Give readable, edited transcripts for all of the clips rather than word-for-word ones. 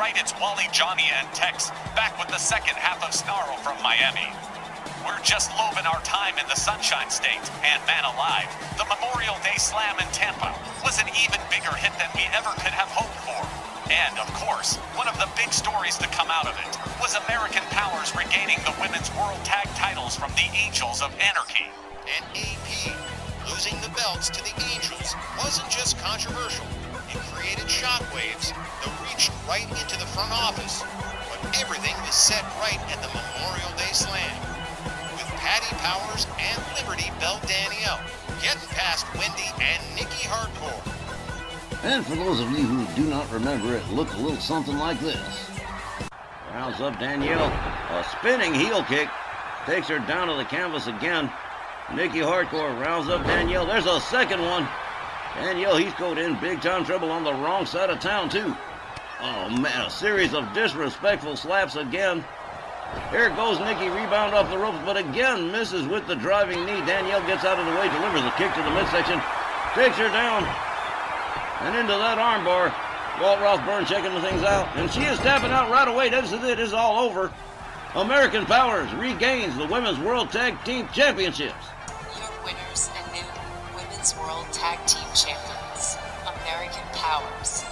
right, it's Wally, Johnny, and Tex, back with the second half of Snarl from Miami. We're just loving our time in the Sunshine State, and man alive, the Memorial Day Slam in Tampa was an even bigger hit than we ever could have hoped for. And, of course, one of the big stories to come out of it was American Powers regaining the Women's World Tag Titles from the Angels of Anarchy. And AP losing the belts to the Angels wasn't just controversial. It created shockwaves that reached right into the front office. But everything was set right at the Memorial Day Slam, with Patty Powers and Liberty Belle Danielle getting past Wendy and Nikki Hardcore. And for those of you who do not remember, it looked a little something like this. Rounds up Danielle. A spinning heel kick takes her down to the canvas again. Nikki Hardcore rounds up Danielle. There's a second one. Danielle Heathcote in big time trouble on the wrong side of town, too. Oh, man, a series of disrespectful slaps again. Here goes Nikki, rebound off the ropes, but again misses with the driving knee. Danielle gets out of the way, delivers a kick to the midsection, takes her down, and into that armbar. Walt Rothburn checking the things out, and she is tapping out right away. This is it. It's all over. American Powers regains the Women's World Tag Team Championships. Your winners and new Women's World Tag Team Champions, American Powers.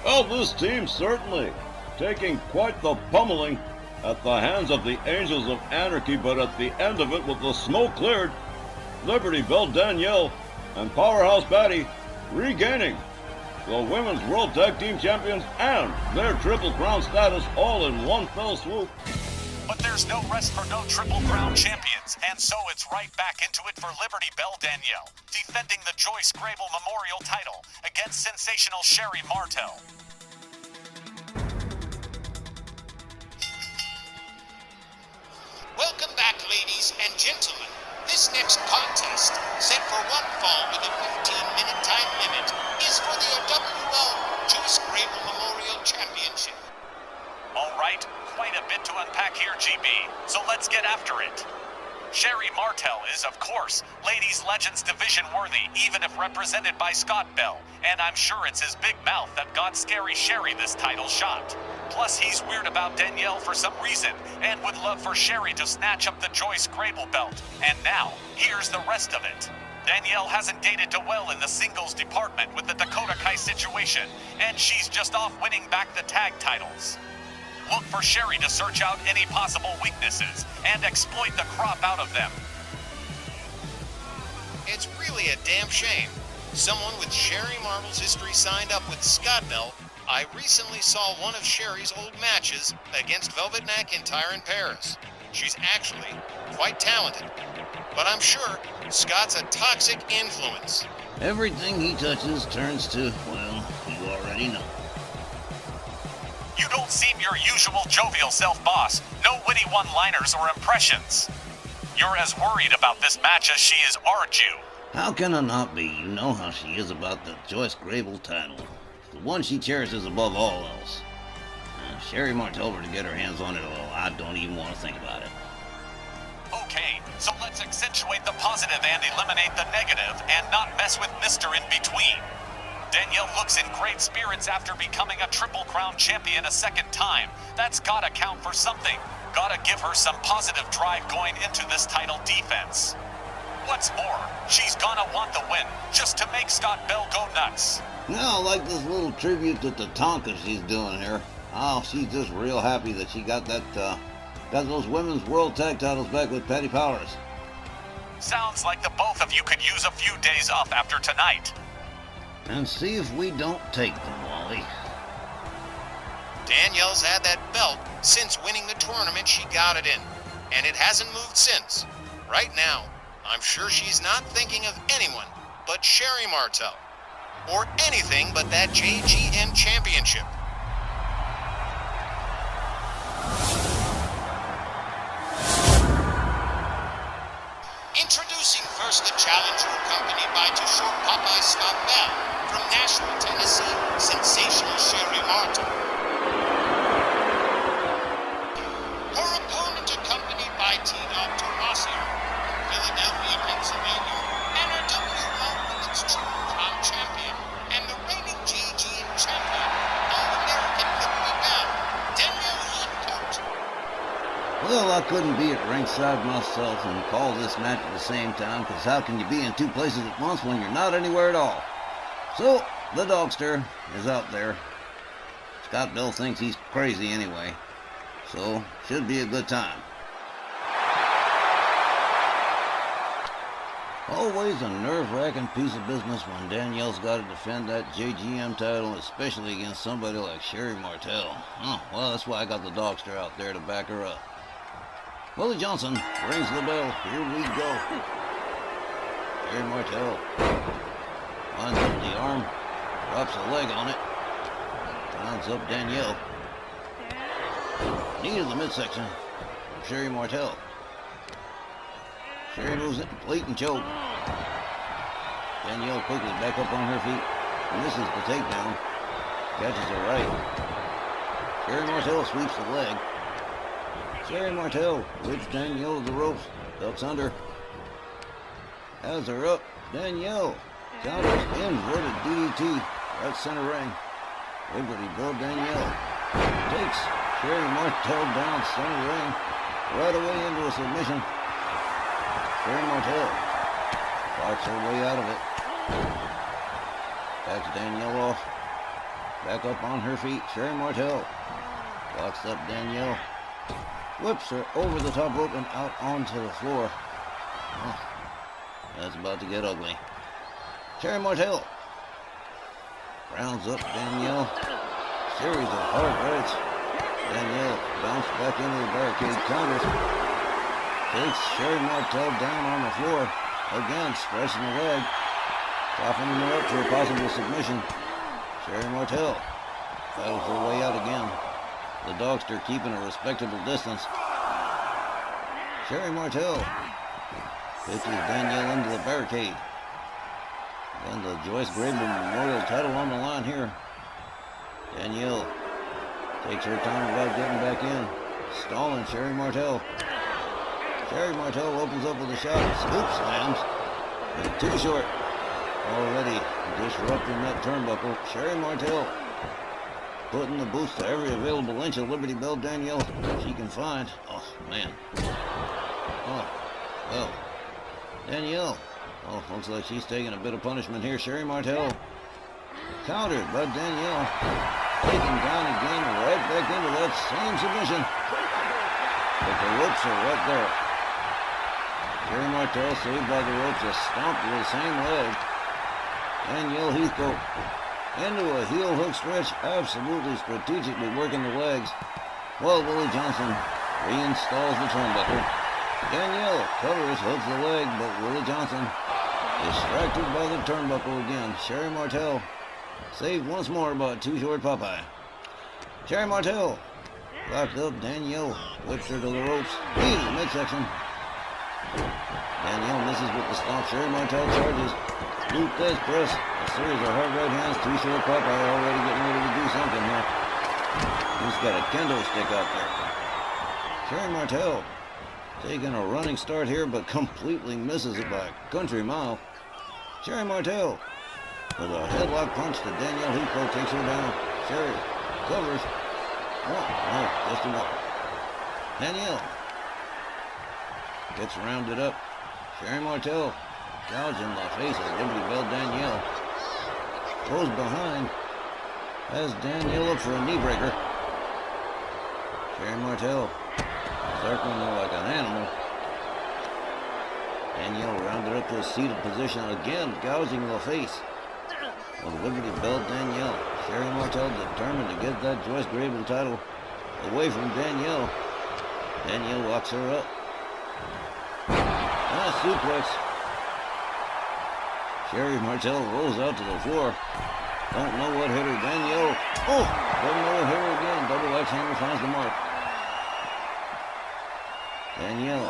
Oh, this team certainly taking quite the pummeling at the hands of the Angels of Anarchy, but at the end of it, with the smoke cleared, Liberty Belle Danielle and Powerhouse Patty regaining the Women's World Tag Team Champions and their Triple Crown status all in one fell swoop. But there's no rest for no Triple Crown champions, and so it's right back into it for Liberty Belle Danielle, defending the Joyce Grable Memorial title against sensational Sherry Martel. Welcome back, ladies and gentlemen. This next contest, set for one fall with a 15-minute time limit, is for the Rwl Joyce Grable Memorial Championship. All right, quite a bit to unpack here, GB, so let's get after it. Sherry Martel is, of course, Ladies Legends division worthy, even if represented by Scott Bell, and I'm sure it's his big mouth that got Scary Sherry this title shot. Plus, he's weird about Danielle for some reason, and would love for Sherry to snatch up the Joyce Grable belt. And now, here's the rest of it. Danielle hasn't dated well in the singles department with the Dakota Kai situation, and she's just off winning back the tag titles. Look for Sherry to search out any possible weaknesses and exploit the crop out of them. It's really a damn shame. Someone with Sherry Marvel's history signed up with Scott Bell. I recently saw one of Sherry's old matches against Velvet McIntyre in Paris. She's actually quite talented, but I'm sure Scott's a toxic influence. Everything he touches turns to, well, you already know. You don't seem your usual jovial self, boss. No witty one-liners or impressions. You're as worried about this match as she is, aren't you? How can I not be? You know how she is about the Joyce Grable title. The one she cherishes above all else. Sherry Martel were to get her hands on it, well, I don't even want to think about it. Okay, so let's accentuate the positive and eliminate the negative, and not mess with Mr. In Between. Danielle looks in great spirits after becoming a Triple Crown champion a second time. That's gotta count for something. Gotta give her some positive drive going into this title defense. What's more, she's gonna want the win, just to make Scott Bell go nuts. Now, I like this little tribute to Tatanka she's doing here. Oh, she's just real happy that she got those Women's World Tag titles back with Patty Powers. Sounds like the both of you could use a few days off after tonight. And see if we don't take them, Wally. Danielle's had that belt since winning the tournament she got it in, and it hasn't moved since. Right now, I'm sure she's not thinking of anyone but Sherry Martel, or anything but that JGN championship. Introducing first the challenger accompanied by Tashore Popeye Scott Bell from Nashville, Tennessee, sensational Sherry Martel. Her opponent accompanied by T-Dog Tommaso from Philadelphia, Pennsylvania, and her WO Women's Triple Crown champion and the reigning JGN champion, All-American couldn't be at ringside myself and call this match at the same time, because how can you be in two places at once when you're not anywhere at all? So, the Dogster is out there. Scott Bell thinks he's crazy anyway, so should be a good time. Always a nerve-wracking piece of business when Danielle's got to defend that JGM title, especially against somebody like Sherry Martel. Oh, well, that's why I got the Dogster out there to back her up. Willie Johnson rings the bell. Here we go. Sherry Martel lines up the arm, drops a leg on it, rounds up Danielle. Knee to the midsection. Sherry Martel. Sherry moves it, blatant choke. Danielle quickly back up on her feet. Misses the takedown. Catches her right. Sherry Martel sweeps the leg. Sherry Martel whips Danielle to the ropes. Ducks under. Has her up. Danielle counters inverted DDT. Right center ring. Liberty Bell Danielle takes Sherry Martel down center ring. Right away into a submission. Sherry Martel fights her way out of it. Backs Danielle off. Back up on her feet. Sherry Martel locks up Danielle. Whips her over the top rope and out onto the floor. Oh, that's about to get ugly. Sherry Martel rounds up Danielle. Series of hard rights. Danielle bounced back into the barricade. Counters. Takes Sherry Martel down on the floor. Again, stretching the leg. Softening her up to a possible submission. Sherry Martel battles her way out again. The Dogster keeping a respectable distance. Sherry Martel pitches Danielle into the barricade. And the Joyce Grable Memorial title on the line here. Danielle takes her time about getting back in. Stalling Sherry Martel. Sherry Martel opens up with a shot. Scoop slams. And too short. Already disrupting that turnbuckle. Sherry Martel putting the boots to every available inch of Liberty Bell Danielle she can find. Oh, man. Oh, well. Danielle. Oh, looks like she's taking a bit of punishment here. Sherry Martel countered by Danielle. Taken down again, right back into that same submission. But the ropes are right there. Sherry Martel saved by the ropes, a stomp to the same leg. Danielle Heathcote into a heel hook stretch, absolutely strategically working the legs, while Willie Johnson reinstalls the turnbuckle. Danielle covers, hooks the leg, but Willie Johnson distracted by the turnbuckle again. Sherry Martel saved once more by too short Popeye. Sherry Martel locked up Danielle, whips her to the ropes, knee to the midsection. Danielle misses with the stomp. Sherry Martel charges. Loop Death press. A series of hard right hands. Too short Popeye already getting ready to do something here. He's got a kendo stick out there. Sherry Martel taking a running start here, but completely misses it by a country mile. Sherry Martel with a headlock punch to Danielle Heathcote, takes her down. Sherry covers. Oh, no, just a one. Danielle gets rounded up. Sherry Martel gouging the face of Liberty Bell Danielle. Goes behind. Has Danielle up for a knee breaker. Sherry Martel circling her like an animal. Danielle rounded up to a seated position again, gouging the face of Liberty Bell Danielle. Sherry Martel determined to get that Joyce Grable title away from Danielle. Danielle locks her up. And a suplex. Sherry Martel rolls out to the floor. Don't know what hit her. Danielle. Oh! Doesn't know what hit her again. Double axe hammer finds the mark. Danielle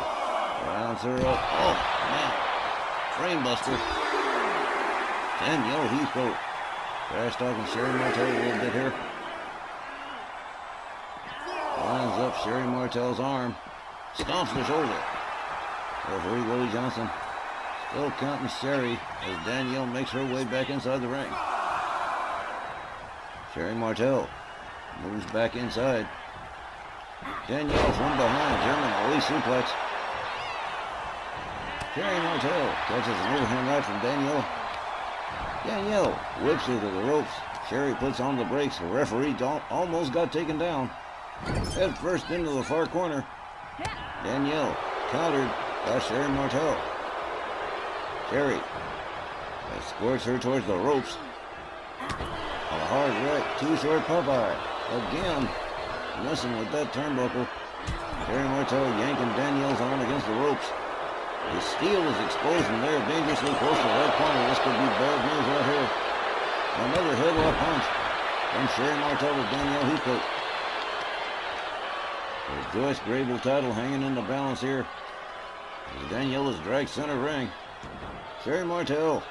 rounds her up. Oh, man. Frame buster. Danielle Heathcote. Trash talking Sherry Martel a little bit here. Lines up Sherry Martel's arm. Stomps the shoulder. Referee Willie Johnson still counting Sherry as Danielle makes her way back inside the ring. Sherry Martel moves back inside. Danielle from behind, German Elite suplex. Sherry Martel catches an overhand right from Danielle. Danielle whips her to the ropes. Sherry puts on the brakes. The referee almost got taken down. Head first into the far corner. Danielle countered by Sherry Martel. Sherry escorts her towards the ropes. A hard right, too short Popeye. Again, messing with that turnbuckle. Sherry Martel yanking Danielle's arm against the ropes. The steel is exposed and they're dangerously close to the right corner. This could be bad news right here. Another headlock punch from Sherry Martel to Danielle Heathcote. There's Joyce Grable title hanging in the balance here. As Danielle is dragged center ring. Sherry Martel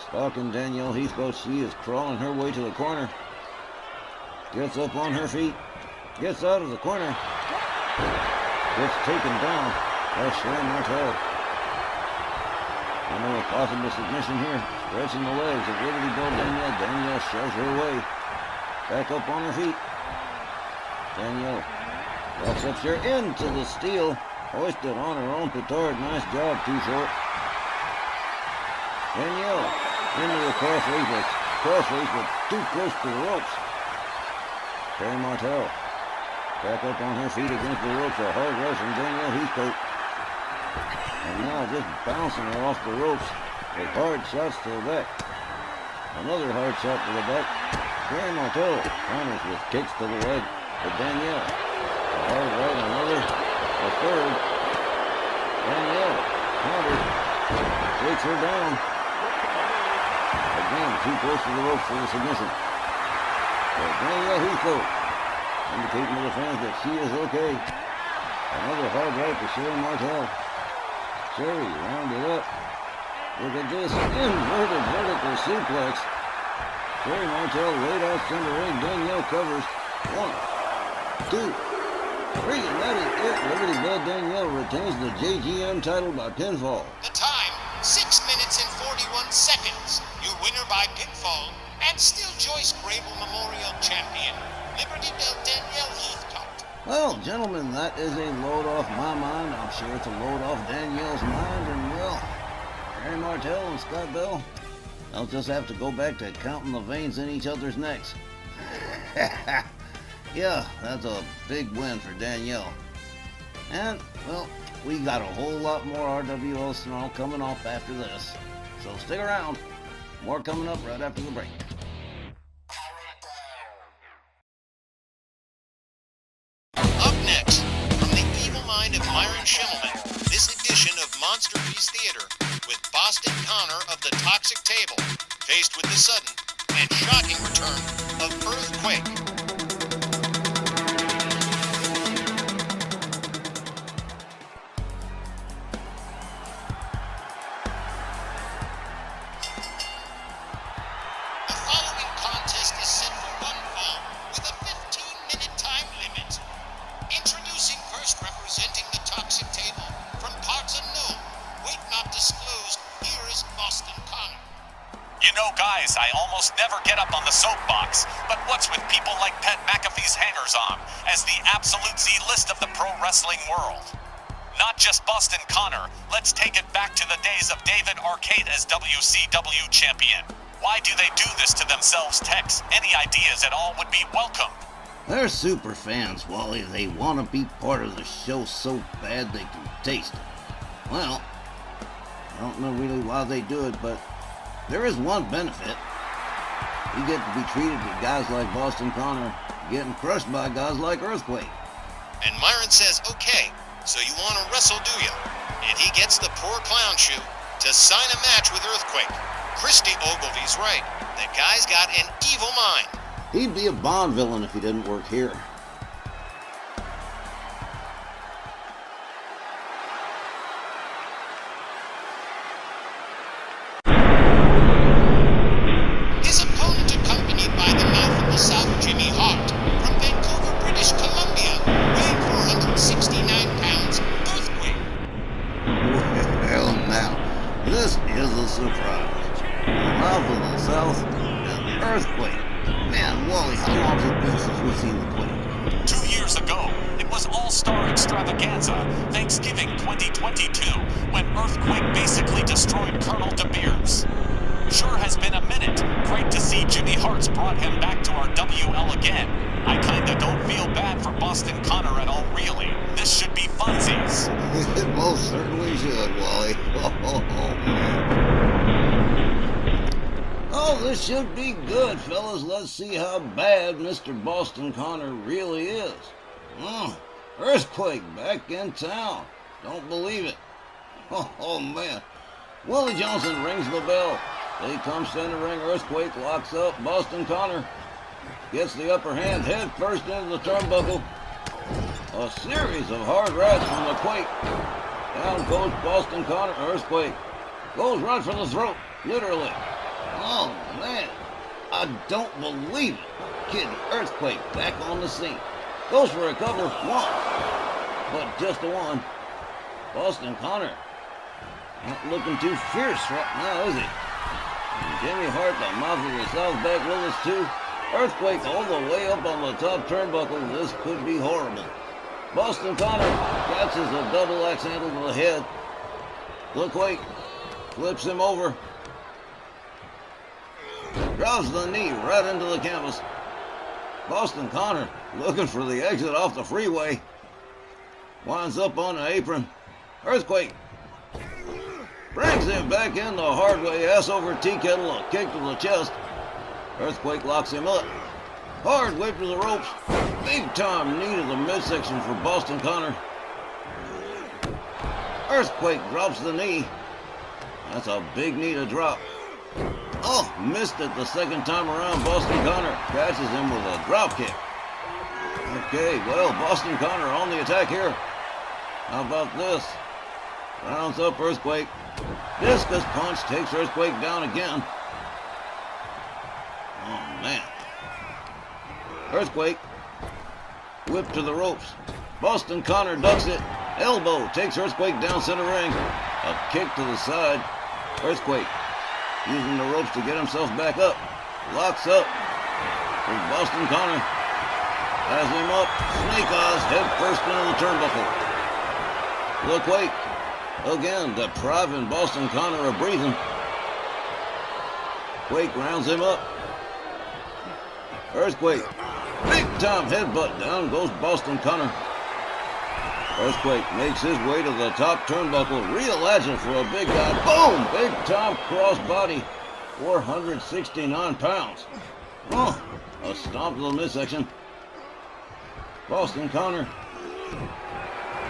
stalking Danielle Heathcote. She is crawling her way to the corner. Gets up on her feet. Gets out of the corner. Gets taken down by Sherry Martel. Another possible submission here. Stretching the legs of Liberty Bell Danielle. Danielle shoves her away. Back up on her feet. Danielle walks up there into the steel. Hoisted on her own petard. Nice job, too short. Danielle into the crossface. Crossface, but too close to the ropes. Sherry Martel back up on her feet against the ropes. A hard right from Danielle Heathcote. And now just bouncing her off the ropes with hard shots to the back. Another hard shot to the back. Sherry Martel counters with kicks to the leg for Danielle. A hard right, another, a third. Danielle counters, takes her down. Again, too close to the ropes for the submission. But Danielle Heathcote indicating to the fans that she is okay. Another hard right to Sherry Martel. Sherry rounded up. Look at this inverted vertical suplex. Sherry Martel laid out center ring. Danielle covers. 1, 2, 3, and that is it. Liberty Bell Danielle retains the JGM title by pinfall. The time, 6 minutes and 41 seconds. Your winner by pinfall, and still Joyce Grable Memorial Champion, Liberty Bell Danielle Heathcote. Well, gentlemen, that is a load off my mind. I'm sure it's a load off Danielle's mind. And, well, Sherry Martel and Scott Bell, they'll just have to go back to counting the veins in each other's necks. Yeah, that's a big win for Danielle. And, well, we got a whole lot more Rwl Sn Rl coming up after this. So stick around. More coming up right after the break. Up next, from the evil mind of Myron Schimmelman, this edition of Monster Beast Theater with Boston Connor of the Toxic Table, faced with the sudden and shocking return of Earthquake. Guys, I almost never get up on the soapbox, but what's with people like Pat McAfee's hangers-on as the absolute Z-list of the pro wrestling world? Not just Boston Connor, let's take it back to the days of David Arquette as WCW champion. Why do they do this to themselves, Tex? Any ideas at all would be welcome. They're super fans, Wally. They want to be part of the show so bad they can taste it. Well, I don't know really why they do it, but there is one benefit. You get to be treated with guys like Boston Connor, getting crushed by guys like Earthquake. And Myron says, okay, so you want to wrestle, do you? And he gets the poor clown shoe to sign a match with Earthquake. Christy Ogilvy's right. The guy's got an evil mind. He'd be a Bond villain if he didn't work here. His opponent, accompanied by the mouth of the South, Jimmy Hart, from Vancouver, British Columbia, weighing 469 pounds, Earthquake. Well, now, this is a surprise. The mouth of the South and the Earthquake. Man, Wally, how long's it been since we've seen the Quake? 2 years ago, was All-Star Extravaganza, Thanksgiving 2022, when Earthquake basically destroyed Colonel De Beers. Sure has been a minute. Great to see Jimmy Hart's brought him back to our WL again. I kinda don't feel bad for Boston Connor at all, really. This should be funsies. It most certainly should, Wally. Oh, this should be good, fellas. Let's see how bad Mr. Boston Connor really is. Earthquake back in town. Don't believe it. Oh, man. Willie Johnson rings the bell. He comes center ring. Earthquake locks up. Boston Connor gets the upper hand, head first into the turnbuckle. A series of hard rights from the Quake. Down goes Boston Connor. Earthquake goes right for the throat, literally. Oh, man. I don't believe it. Kid Earthquake back on the scene. Goes for a cover. One. But just a one. Boston Connor not looking too fierce right now, is he? And Jimmy Hart, the mouth of the South back with us, too. Earthquake all the way up on the top turnbuckle. This could be horrible. Boston Connor catches a double axe handle to the head. The Quake flips him over. Drops the knee right into the canvas. Boston Connor looking for the exit off the freeway. Winds up on the apron. Earthquake brings him back in the hard way. Ass over tea kettle, a kick to the chest. Earthquake locks him up. Hard whip to the ropes. Big time knee to the midsection for Boston Connor. Earthquake drops the knee. That's a big knee to drop. Oh, missed it the second time around. Boston Connor catches him with a drop kick. Okay, well, Boston Connor on the attack here. How about this? Rounds up Earthquake. Discus punch takes Earthquake down again. Oh, man. Earthquake. Whip to the ropes. Boston Connor ducks it. Elbow takes Earthquake down center ring. A kick to the side. Earthquake using the ropes to get himself back up. Locks up. Here's Boston Connor. Has him up. Snake eyes head first into the turnbuckle. The Quake. Again, depriving Boston Connor of breathing. Quake rounds him up. Earthquake. Big time headbutt. Down goes Boston Connor. Earthquake makes his way to the top turnbuckle. Real agile for a big guy. Boom! Big time cross body. 469 pounds. Oh, a stomp to the midsection. Boston Connor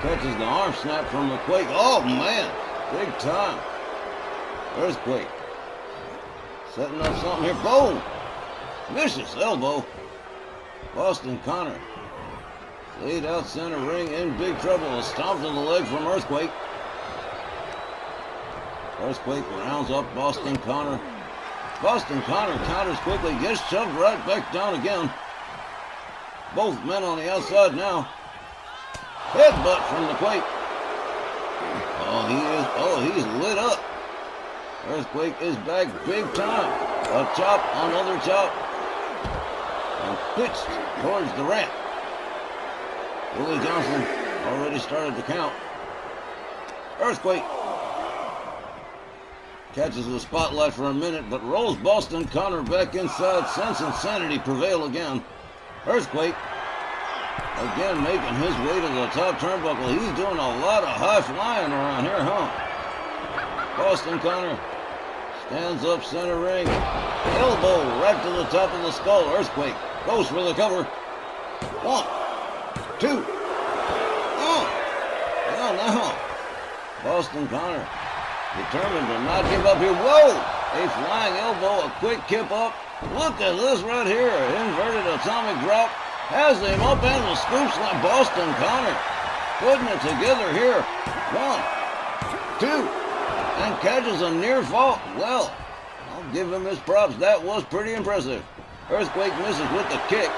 catches the arm snap from the Quake. Oh, man. Big time. Earthquake. Setting up something here. Boom! Vicious elbow. Boston Connor laid out center ring in big trouble. A stomp to the leg from Earthquake. Earthquake rounds up Boston Connor. Boston Connor counters quickly. Gets shoved right back down again. Both men on the outside now. Headbutt from the Quake. He's lit up. Earthquake is back big time. A chop, another chop. And pitched towards the ramp. Willie Johnson already started to count. Earthquake catches the spotlight for a minute, but rolls Boston Connor back inside. Sense and sanity prevail again. Earthquake again making his way to the top turnbuckle. He's doing a lot of high flying around here, huh? Boston Connor stands up center ring. Elbow right to the top of the skull. Earthquake goes for the cover. 1, 2. Oh, well now. Boston Connor determined to not give up here. Whoa! A flying elbow, a quick kip up. Look at this right here. Inverted atomic drop. Has him up in the scoop slam. Boston Connor putting it together here. 1, 2. And catches a near fall. Well, I'll give him his props. That was pretty impressive. Earthquake misses with the kick.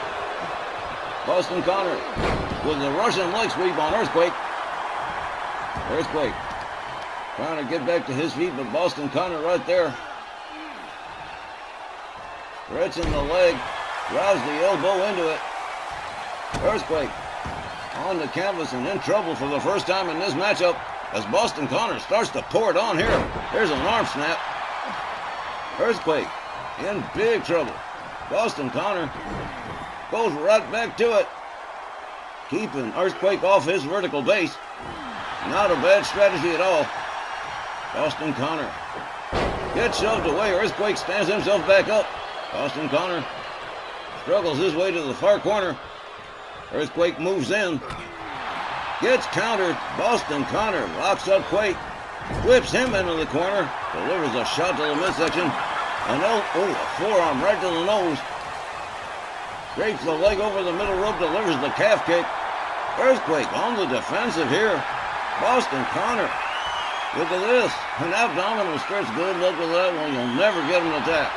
Boston Connor with the Russian leg sweep on Earthquake. Earthquake trying to get back to his feet, but Boston Connor right there. Stretching the leg. Drives the elbow into it. Earthquake on the canvas and in trouble for the first time in this matchup as Boston Connor starts to pour it on here. Here's an arm snap. Earthquake in big trouble. Boston Connor goes right back to it, keeping Earthquake off his vertical base. Not a bad strategy at all. Boston Connor gets shoved away. Earthquake stands himself back up. Boston Connor struggles his way to the far corner. Earthquake moves in. Gets countered. Boston Connor locks up Quake. Whips him into the corner. Delivers a shot to the midsection. A forearm right to the nose. Scrapes the leg over the middle rope. Delivers the calf kick. Earthquake on the defensive here. Boston Connor. Look at this. An abdominal stretch. Good luck with that one. You'll never get him to tap.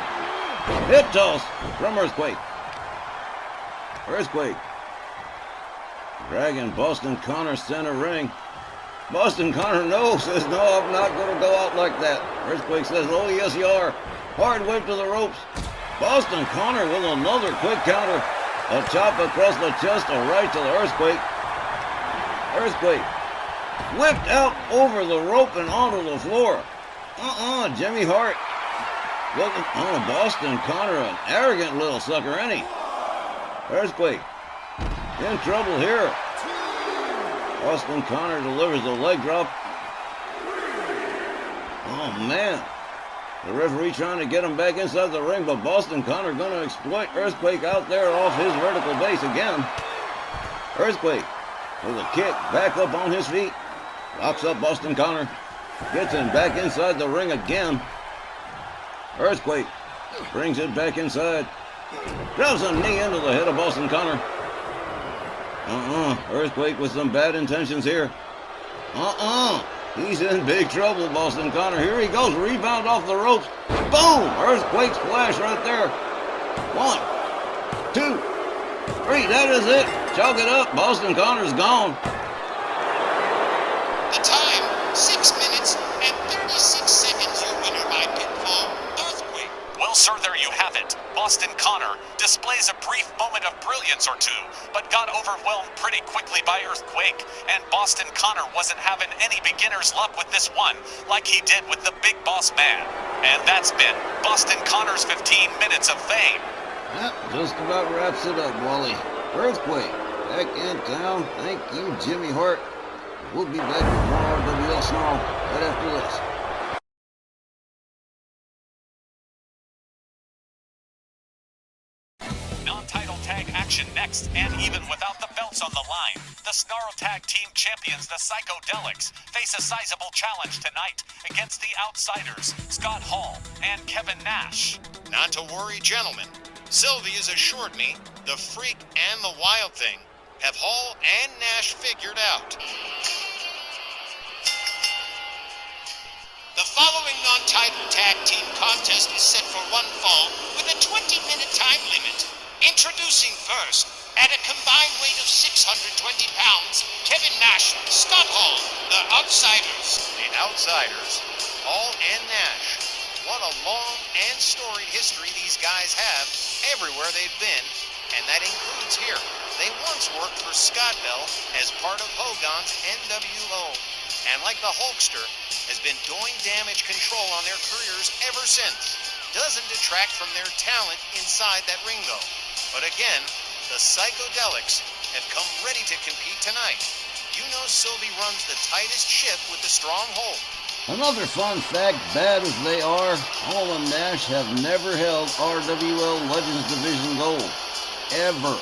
Hip toss from Earthquake. Earthquake dragging Boston Connor center ring. Boston Connor says, no, I'm not going to go out like that. Earthquake says, oh, yes, you are. Hard whip to the ropes. Boston Connor with another quick counter. A chop across the chest, a right to the Earthquake. Earthquake whipped out over the rope and onto the floor. Jimmy Hart. Look at Boston Connor, an arrogant little sucker, ain't he? Earthquake in trouble here. Boston Connor delivers a leg drop. Oh, man. The referee trying to get him back inside the ring, but Boston Connor going to exploit Earthquake out there off his vertical base again. Earthquake with a kick back up on his feet. Locks up Boston Connor. Gets him back inside the ring again. Earthquake brings it back inside. Drops a knee into the head of Boston Connor. Earthquake with some bad intentions here. He's in big trouble, Boston Connor. Here he goes. Rebound off the ropes. Boom! Earthquake splash right there. 1, 2, 3. That is it. Chalk it up. Boston Connor's gone. The time, 6 minutes and 36 seconds. Your winner by pinfall, Earthquake. Well, sir, there you have it. Boston Connor displays a brief moment of brilliance or two, but got overwhelmed pretty quickly by Earthquake, and Boston Connor wasn't having any beginner's luck with this one, like he did with the Big Boss Man. And that's been Boston Connor's 15 minutes of fame. That just about wraps it up, Wally. Earthquake back in town. Thank you, Jimmy Hart. We'll be back with more Rwl Sn Rl right after this. Non-title tag action next, and even without the belts on the line, the Snarl Tag Team Champions, the Psychedelics, face a sizable challenge tonight against the Outsiders, Scott Hall and Kevin Nash. Not to worry, gentlemen. Sylvie has assured me the Freak and the Wild Thing have Hall and Nash figured out. The following non-title tag team contest is set for one fall with a 20-minute time limit. Introducing first, at a combined weight of 620 pounds, Kevin Nash, Scott Hall, the Outsiders. The Outsiders, Hall and Nash. What a long and storied history these guys have everywhere they've been, and that includes here. They once worked for Scott Bell as part of Hogan's NWO, and like the Hulkster, has been doing damage control on their careers ever since. Doesn't detract from their talent inside that ring though. But again, the Psychedelics have come ready to compete tonight. You know Sylvie runs the tightest ship with the stronghold. Another fun fact, bad as they are, Hall and Nash have never held RWL Legends Division gold. Ever.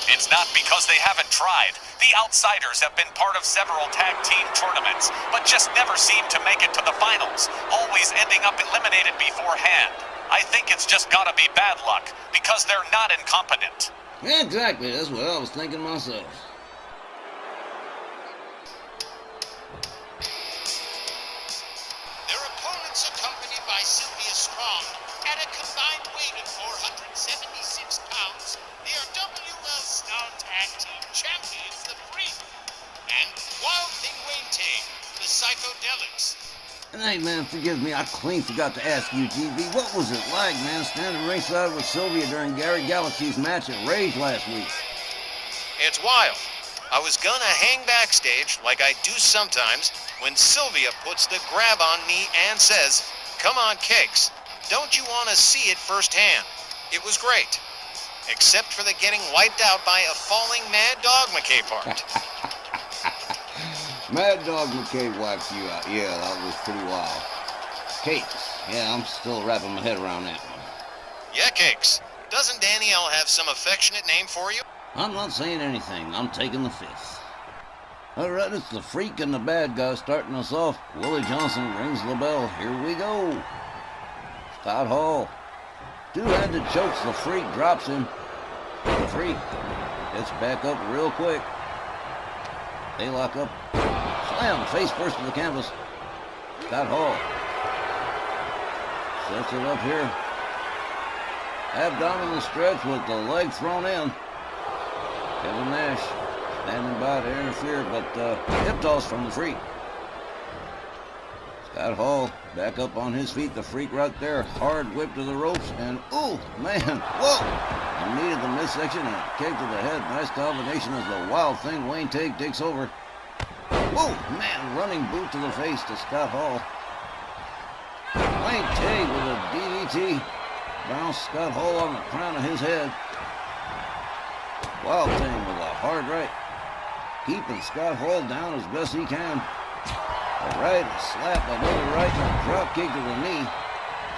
It's not because they haven't tried. The Outsiders have been part of several tag team tournaments, but just never seem to make it to the finals, always ending up eliminated beforehand. I think it's just gotta be bad luck, because they're not incompetent. Exactly, that's what I was thinking myself. Their opponents accompanied by Sylvia Strong at a combined weight of 476 pounds. They are WL Star Tag Team Champions, the Freak, and Wild Thing Wayne Tay, the Psychedelics. And hey, man, forgive me, I clean forgot to ask you, GB, what was it like, man, standing ringside with Sylvia during Gary Galaxy's match at Rage last week? It's wild. I was gonna hang backstage like I do sometimes when Sylvia puts the grab on me and says, "Come on, Cakes, don't you want to see it firsthand?" It was great. Except for the getting wiped out by a falling Mad Dog McKay part. Mad Dog McKay wiped you out. Yeah, that was pretty wild. Cakes. Yeah, I'm still wrapping my head around that one. Yeah, Cakes. Doesn't Danielle have some affectionate name for you? I'm not saying anything. I'm taking the fifth. All right, it's the Freak and the bad guy starting us off. Willie Johnson rings the bell. Here we go. Scott Hall. Two-handed chokes the Freak, drops him. The Freak gets back up real quick. They lock up. Slam, face first to the canvas. Scott Hall sets it up here. Abdominal stretch with the leg thrown in. Kevin Nash standing by to interfere, but hip toss from the Freak. Scott Hall back up on his feet. The Freak right there. Hard whip to the ropes. And, ooh, man, whoa. He needed the midsection and a kick to the head. Nice combination as the Wild Thing Wayne Tate takes over. Whoa, man, running boot to the face to Scott Hall. Wayne Tate with a DDT. Bounced Scott Hall on the crown of his head. Wild Thing with a hard right. Keeping Scott Hall down as best he can. A right, a slap, another right, and a drop kick to the knee.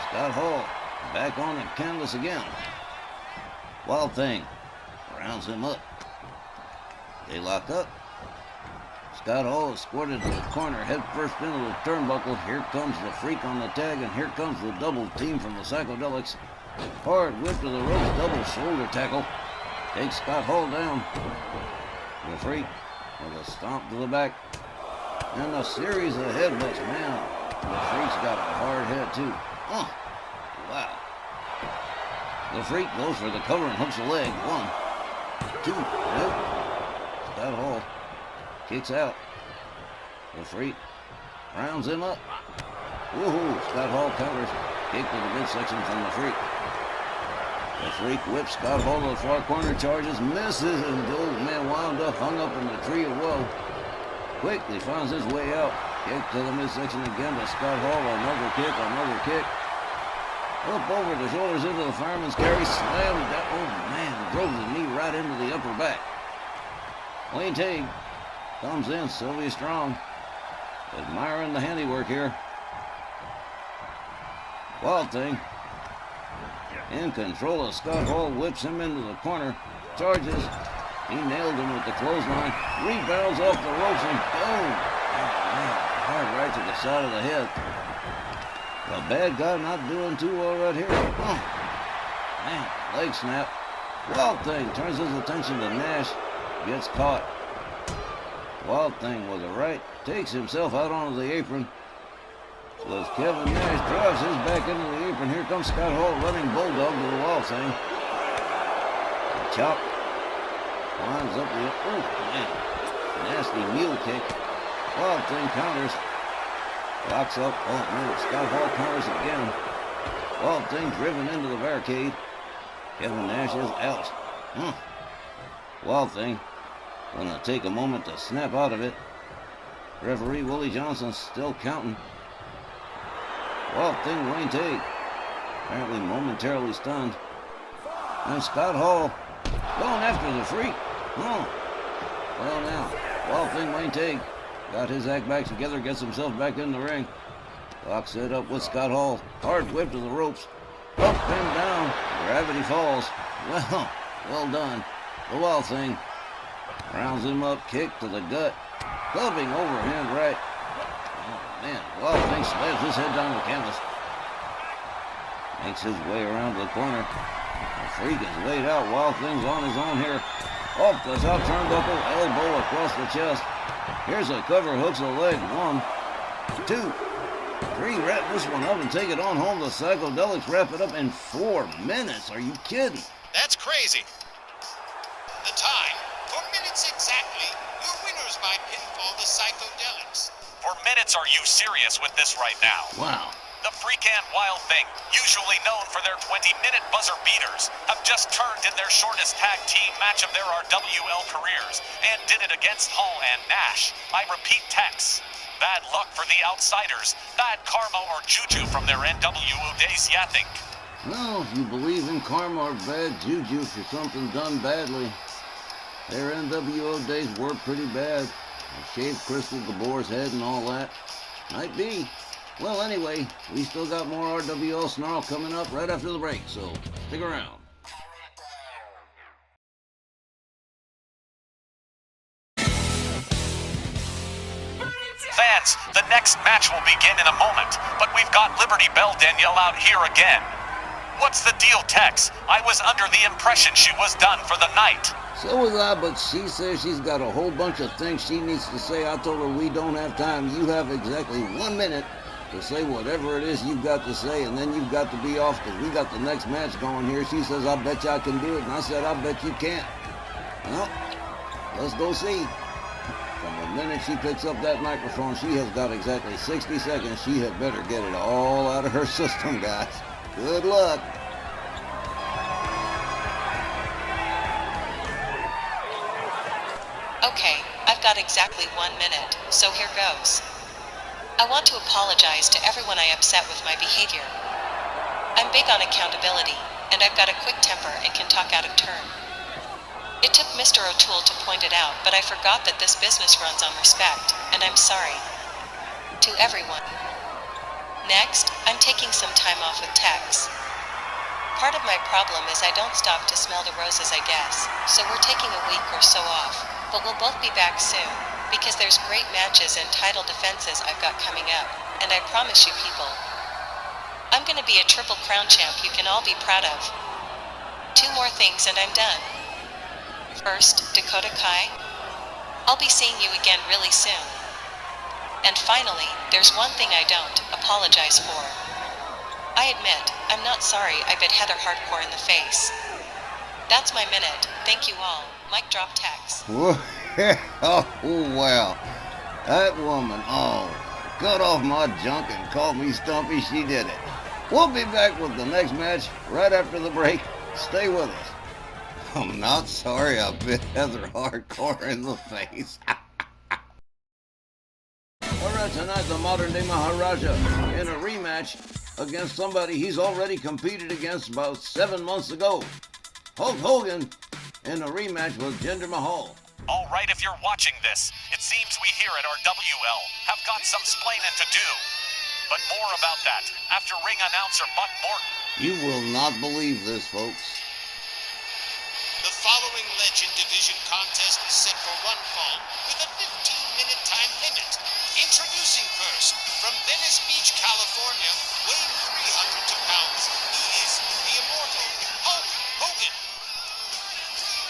Scott Hall back on the canvas again. Wild Thing rounds him up. They lock up. Scott Hall is squirted to the corner, head first into the turnbuckle. Here comes the Freak on the tag, and here comes the double team from the Psychedelics. Hard whip to the ropes, double shoulder tackle. Takes Scott Hall down. The Freak with a stomp to the back. And a series of headbutts, man. The Freak's got a hard head, too. Oh, wow. The Freak goes for the cover and hooks the leg. 1, 2, nope. Scott Hall kicks out. The Freak rounds him up. Woohoo! Scott Hall counters. Kick to the midsection from the Freak. The Freak whips Scott Hall to the far corner, charges, misses, and the old man wound up, hung up in the tree of woe. Quickly finds his way out. Kick to the midsection again to Scott Hall. Another kick, another kick. Up over the shoulders into the fireman's carry. Slammed that. Oh man, drove the knee right into the upper back. Wayne Tate comes in. Sylvia Strong admiring the handiwork here. Wild Thing in control of Scott Hall. Whips him into the corner. Charges. He nailed him with the clothesline. Rebounds off the ropes and boom. Oh, man. Hard right to the side of the head. The bad guy not doing too well right here. Oh, man. Leg snap. Wild Thing turns his attention to Nash. Gets caught. Wild Thing with a right. Takes himself out onto the apron. As Kevin Nash drives his back into the apron. Here comes Scott Hall running bulldog to the Wild Thing. The chop. Winds up the... Oh, man. Nasty mule kick. Wild Thing counters. Locks up. Oh, man. Scott Hall counters again. Wild Thing driven into the barricade. Kevin Nash is out. Wild Thing gonna take a moment to snap out of it. Referee Willie Johnson still counting. Wild Thing Wayne Tate apparently momentarily stunned. And Scott Hall going after the Freak. Oh. Well now, Wild Thing Wayne Tate got his act back together, gets himself back in the ring. Locks it up with Scott Hall. Hard whip to the ropes. Up and down. Gravity falls. Well done. The Wild Thing rounds him up. Kick to the gut. Clubbing overhand right. Oh man, Wild Thing slams his head down the canvas. Makes his way around to the corner. The Freak is laid out. Wild Thing's on his own here. Off the top turnbuckle, elbow across the chest. Here's a cover, hooks the leg. 1, 2, 3. Wrap this one up and take it on home. The Psychedelics wrap it up in 4 minutes. Are you kidding? That's crazy. The time, 4 minutes exactly. Your winners by pinfall, the Psychedelics. 4 minutes? Are you serious with this right now? Wow. The Freak and Wild Thing, usually known for their 20-minute buzzer beaters, have just turned in their shortest tag team match of their RWL careers and did it against Hall and Nash. I repeat, Tex. Bad luck for the outsiders. Bad karma or juju from their NWO days, ya think? Well, if you believe in karma or bad juju for something done badly, their NWO days were pretty bad. They shaved Crystal Gabore's head and all that. Might be. Well, anyway, we still got more Rwl Sn Rl coming up right after the break, so stick around. Fans, the next match will begin in a moment, but we've got Liberty Bell Danielle out here again. What's the deal, Tex? I was under the impression she was done for the night. So was I, but she says she's got a whole bunch of things she needs to say. I told her we don't have time. You have exactly 1 minute to say whatever it is you've got to say, and then you've got to be off because we got the next match going here. She says, I bet you I can do it, and I said, I bet you can't. Well, let's go see. From the minute she picks up that microphone, she has got exactly 60 seconds. She had better get it all out of her system, guys. Good luck. Okay, I've got exactly 1 minute, so here goes. I want to apologize to everyone I upset with my behavior. I'm big on accountability, and I've got a quick temper and can talk out of turn. It took Mr. O'Toole to point it out, but I forgot that this business runs on respect, and I'm sorry. To everyone. Next, I'm taking some time off with Tex. Part of my problem is I don't stop to smell the roses, I guess, so we're taking a week or so off, but we'll both be back soon, because there's great matches and title defenses I've got coming up, and I promise you people, I'm gonna be a Triple Crown champ you can all be proud of. 2 more things and I'm done. First, Dakota Kai. I'll be seeing you again really soon. And finally, there's one thing I don't apologize for. I admit, I'm not sorry I bit Heather hardcore in the face. That's my minute. Thank you all. Mic drop Tex. Oh, wow. That woman, cut off my junk and called me Stumpy. She did it. We'll be back with the next match right after the break. Stay with us. I'm not sorry I bit Heather hardcore in the face. Alright, tonight the modern day Maharaja in a rematch against somebody he's already competed against about 7 months ago. Hulk Hogan in a rematch with Jinder Mahal. Alright, if you're watching this, it seems we here at RWL have got some splaining to do. But more about that after ring announcer Buck Morton. You will not believe this, folks. The following Legend Division contest is set for one fall with a 15-minute time limit. Introducing first, from Venice Beach, California, weighing 302 pounds, he is the immortal Hulk Hogan.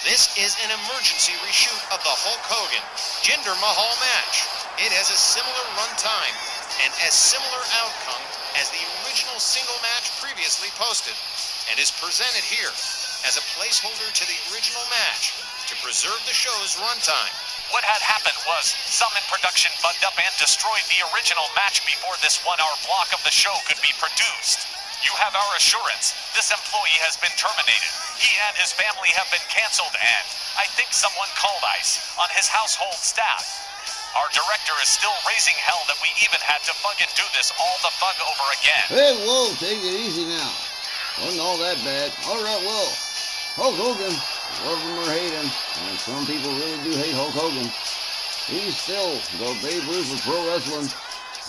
This is an emergency reshoot of the Hulk Hogan Jinder Mahal match. It has a similar run time and as similar outcome as the original single match previously posted, and is presented here as a placeholder to the original match to preserve the show's runtime. What had happened was some in production bugged up and destroyed the original match before this 1-hour block of the show could be produced. You have our assurance. This employee has been terminated. He and his family have been canceled, and I think someone called ICE on his household staff. Our director is still raising hell that we even had to fucking do this all the fug over again. Hey, whoa, take it easy now. Wasn't all that bad. Alright, well, Hulk Hogan, love him or hate him, and some people really do hate Hulk Hogan. He's still the Babe Ruth of pro wrestling,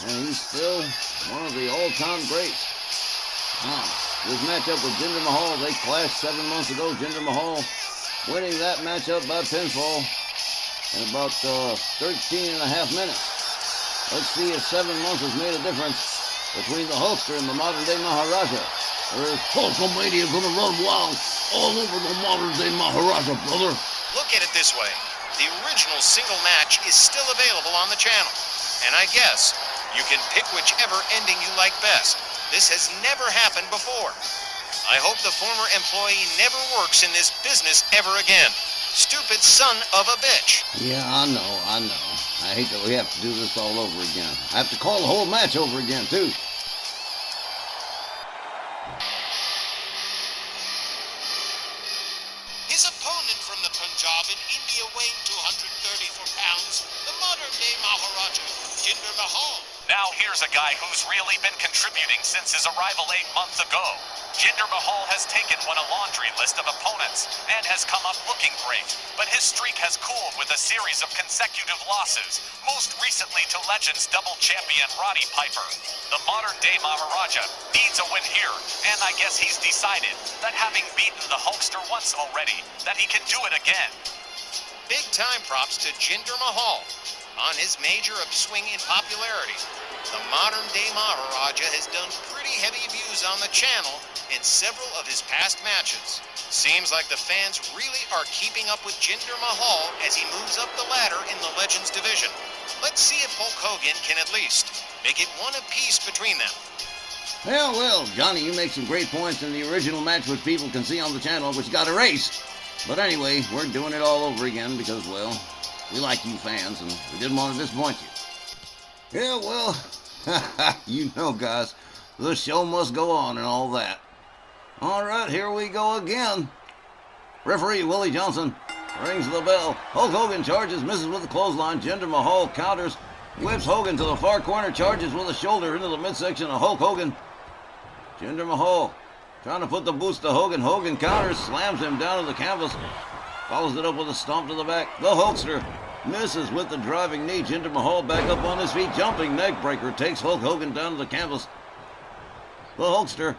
and he's still one of the all-time greats. This matchup with Jinder Mahal, they clashed 7 months ago. Jinder Mahal winning that matchup by pinfall in about 13 and a half minutes. Let's see if 7 months has made a difference between the Hulkster and the modern-day Maharaja. Or is Hulkamania gonna run wild all over the modern-day Maharaja, brother? Look at it this way. The original single match is still available on the channel. And I guess you can pick whichever ending you like best. This has never happened before. I hope the former employee never works in this business ever again. Stupid son of a bitch. Yeah, I know. I hate that we have to do this all over again. I have to call the whole match over again, too. Mahal. Now here's a guy who's really been contributing since his arrival 8 months ago. Jinder Mahal has taken one a laundry list of opponents and has come up looking great, but his streak has cooled with a series of consecutive losses, most recently to Legends double champion Roddy Piper. The modern-day Maharaja needs a win here, and I guess he's decided that having beaten the Hulkster once already, that he can do it again. Big-time props to Jinder Mahal. On his major upswing in popularity, the modern-day Maharaja has done pretty heavy views on the channel in several of his past matches. Seems like the fans really are keeping up with Jinder Mahal as he moves up the ladder in the Legends division. Let's see if Hulk Hogan can at least make it one apiece between them. Well, Johnny, you make some great points in the original match, which people can see on the channel, which got erased. But anyway, we're doing it all over again because, well, we like you fans, and we didn't want to disappoint you. Yeah, well, you know, guys, the show must go on and all that. All right, here we go again. Referee Willie Johnson rings the bell. Hulk Hogan charges, misses with the clothesline. Jinder Mahal counters, whips Hogan to the far corner, charges with a shoulder into the midsection of Hulk Hogan. Jinder Mahal trying to put the boots to Hogan. Hogan counters, slams him down to the canvas. Follows it up with a stomp to the back. The Hulkster misses with the driving knee. Jinder Mahal back up on his feet. Jumping neck breaker takes Hulk Hogan down to the canvas. The Hulkster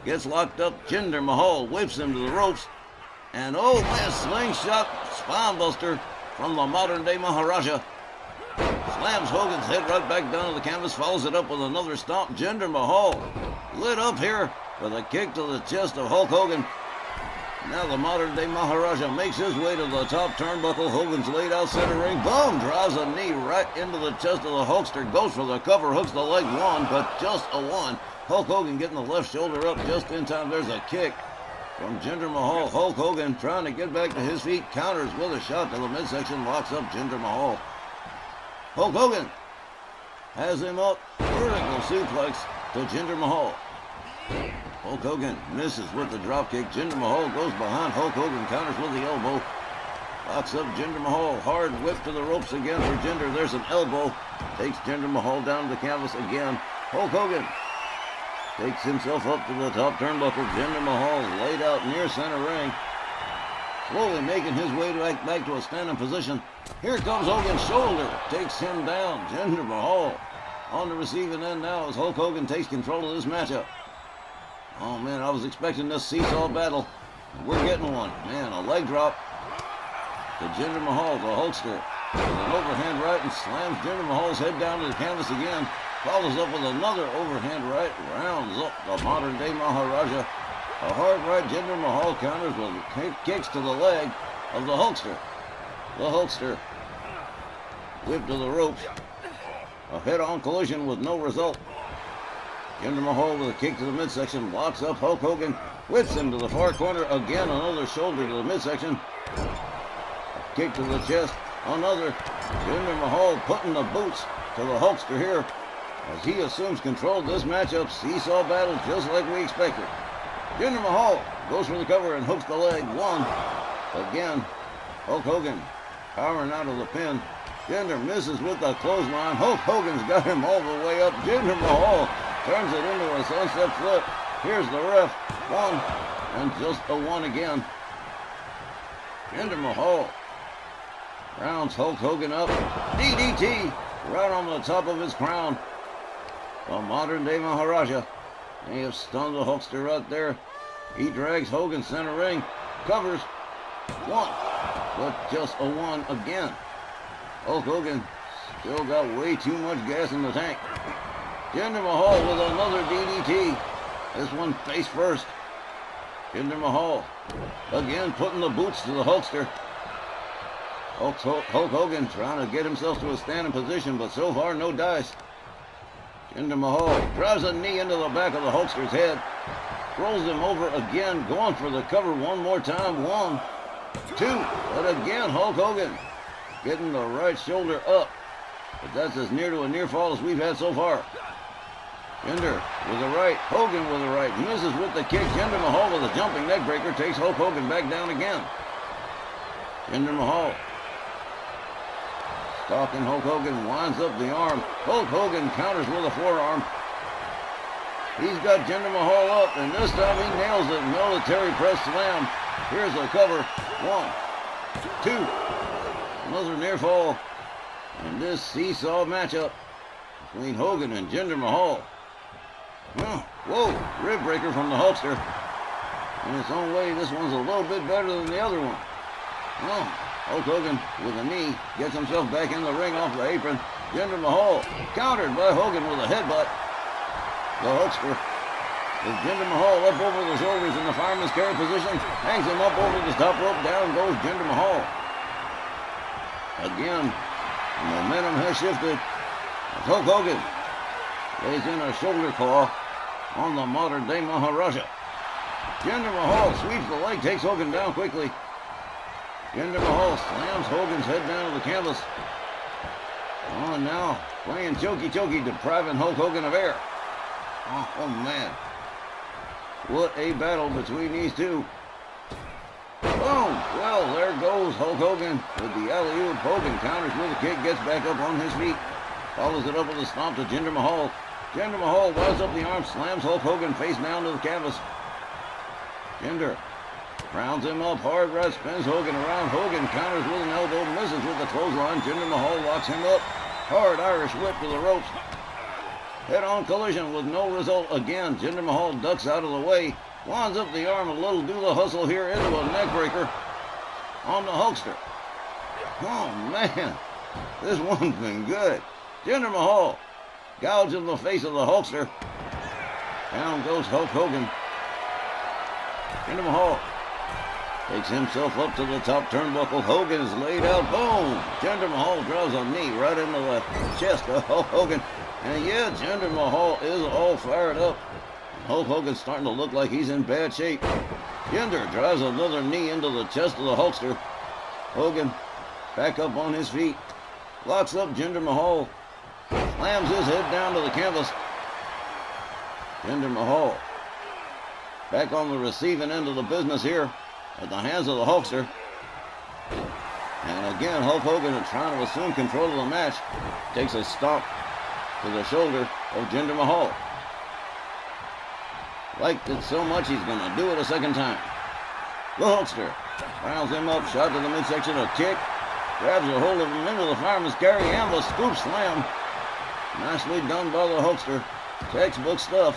gets locked up. Jinder Mahal whips him to the ropes. And oh man, slingshot spine buster from the modern day Maharaja. Slams Hogan's head right back down to the canvas. Follows it up with another stomp. Jinder Mahal lit up here with a kick to the chest of Hulk Hogan. Now the modern-day Maharaja makes his way to the top turnbuckle. Hogan's laid out center ring. Boom! Drives a knee right into the chest of the Hulkster. Goes for the cover. Hooks the leg. One, but just a one. Hulk Hogan getting the left shoulder up just in time. There's a kick from Jinder Mahal. Hulk Hogan trying to get back to his feet. Counters with a shot to the midsection. Locks up Jinder Mahal. Hulk Hogan has him up. Vertical suplex to Jinder Mahal. Hulk Hogan misses with the dropkick. Jinder Mahal goes behind. Hulk Hogan counters with the elbow. Locks up Jinder Mahal. Hard whip to the ropes again for Jinder. There's an elbow. Takes Jinder Mahal down to the canvas again. Hulk Hogan takes himself up to the top turnbuckle. Jinder Mahal laid out near center ring. Slowly making his way back to a standing position. Here comes Hogan's shoulder. Takes him down. Jinder Mahal on the receiving end now as Hulk Hogan takes control of this matchup. Oh, man, I was expecting this seesaw battle. We're getting one. Man, a leg drop to Jinder Mahal, the Hulkster. With an overhand right and slams Jinder Mahal's head down to the canvas again. Follows up with another overhand right. Rounds up the modern-day Maharaja. A hard right. Jinder Mahal counters with kicks to the leg of the Hulkster. The Hulkster whipped to the ropes. A head-on collision with no result. Jinder Mahal with a kick to the midsection, locks up Hulk Hogan, whips him to the far corner, again another shoulder to the midsection. A kick to the chest, another. Jinder Mahal putting the boots to the Hulkster here as he assumes control of this matchup. Seesaw battle just like we expected. Jinder Mahal goes for the cover and hooks the leg. One. Again, Hulk Hogan powering out of the pin. Jinder misses with the clothesline. Hulk Hogan's got him all the way up. Jinder Mahal turns it into a sunset flip. Here's the ref. One, and just a one again. Jinder Mahal rounds Hulk Hogan up. DDT right on the top of his crown. The modern-day Maharaja. They have stunned the Hulkster right there. He drags Hogan center ring. Covers. One, but just a one again. Hulk Hogan still got way too much gas in the tank. Jinder Mahal with another DDT. This one face first. Jinder Mahal again putting the boots to the Hulkster. Hulk Hogan trying to get himself to a standing position, but so far no dice. Jinder Mahal drives a knee into the back of the Hulkster's head. Rolls him over again, going for the cover one more time. One, two, but again Hulk Hogan getting the right shoulder up. But that's as near to a near fall as we've had so far. Jinder with a right, Hogan with a right, misses with the kick. Jinder Mahal with a jumping neck breaker takes Hulk Hogan back down again. Jinder Mahal Stalking Hulk Hogan winds up the arm. Hulk Hogan counters with a forearm. He's got Jinder Mahal up, and this time he nails it. Military press slam. Here's a cover. 1, 2. Another near fall. And this seesaw matchup between Hogan and Jinder Mahal. Well, whoa, rib breaker from the Hulkster. In its own way, this one's a little bit better than the other one. Well, Hulk Hogan with a knee gets himself back in the ring off the apron. Jinder Mahal countered by Hogan with a headbutt. The Hulkster with Jinder Mahal up over the shoulders in the fireman's carry position, hangs him up over the top rope. Down goes Jinder Mahal. Again, the momentum has shifted. As Hulk Hogan lays in a shoulder claw on the modern-day Maharaja. Jinder Mahal sweeps the leg, takes Hogan down quickly. Jinder Mahal slams Hogan's head down to the canvas. Oh, and now playing chokey, depriving Hulk Hogan of air. Oh, man. What a battle between these two. Boom! Well, there goes Hulk Hogan with the alley-oop. Hogan counters with a kick, gets back up on his feet. Follows it up with a stomp to Jinder Mahal. Jinder Mahal winds up the arm, slams Hulk Hogan face down to the canvas. Jinder rounds him up hard, right, spins Hogan around. Hogan counters with an elbow, misses with the clothesline. Jinder Mahal locks him up. Hard Irish whip to the ropes. Head-on collision with no result again. Jinder Mahal ducks out of the way. Winds up the arm, a little do the hustle here into a neck breaker on the Hulkster. Oh, man. This one's been good. Jinder Mahal gouging the face of the Hulkster. Down goes Hulk Hogan. Jinder Mahal takes himself up to the top turnbuckle. Hogan is laid out. Boom! Jinder Mahal draws a knee right into the chest of Hulk Hogan. And yeah, Jinder Mahal is all fired up. Hulk Hogan's starting to look like he's in bad shape. Jinder drives another knee into the chest of the Hulkster. Hogan back up on his feet. Locks up Jinder Mahal. Slams his head down to the canvas. Jinder Mahal back on the receiving end of the business here at the hands of the Hulkster. And again, Hulk Hogan is trying to assume control of the match. Takes a stomp to the shoulder of Jinder Mahal. Liked it so much he's going to do it a second time. The Hulkster rounds him up, shot to the midsection, a kick. Grabs a hold of him into the fireman's carry and the scoop slam. Nicely done by the Hulkster. Textbook stuff.